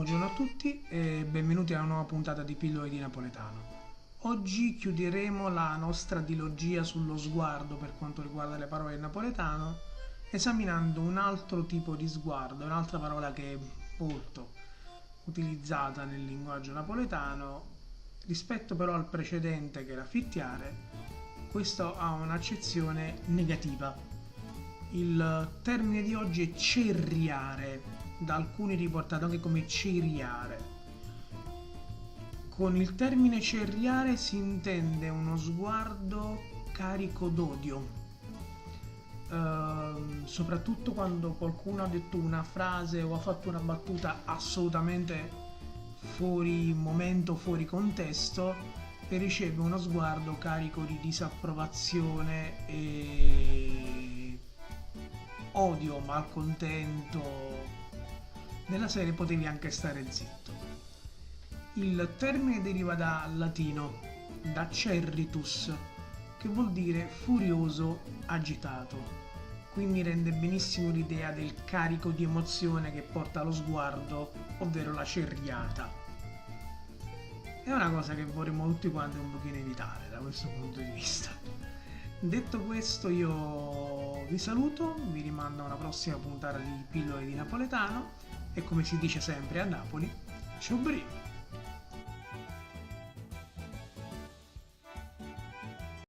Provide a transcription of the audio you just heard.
Buongiorno a tutti e benvenuti a una nuova puntata di Pillole di Napoletano. Oggi chiuderemo la nostra dilogia sullo sguardo per quanto riguarda le parole in napoletano, esaminando un altro tipo di sguardo, un'altra parola che è molto utilizzata nel linguaggio napoletano. Rispetto però al precedente che era fittiare, questo ha un'accezione negativa. Il termine di oggi è cerriare, da alcuni riportato anche come ceriare. Con il termine cerriare si intende uno sguardo carico d'odio, soprattutto quando qualcuno ha detto una frase o ha fatto una battuta assolutamente fuori momento, fuori contesto, e riceve uno sguardo carico di disapprovazione e odio, malcontento, nella serie potevi anche stare zitto. Il termine deriva dal latino, da cerritus, che vuol dire furioso, agitato. Quindi rende benissimo l'idea del carico di emozione che porta allo sguardo, ovvero la cerriata. È una cosa che vorremmo tutti quanti un pochino evitare da questo punto di vista. Detto questo, io vi saluto, vi rimando a una prossima puntata di Pillole di Napoletano e, come si dice sempre a Napoli, ciao.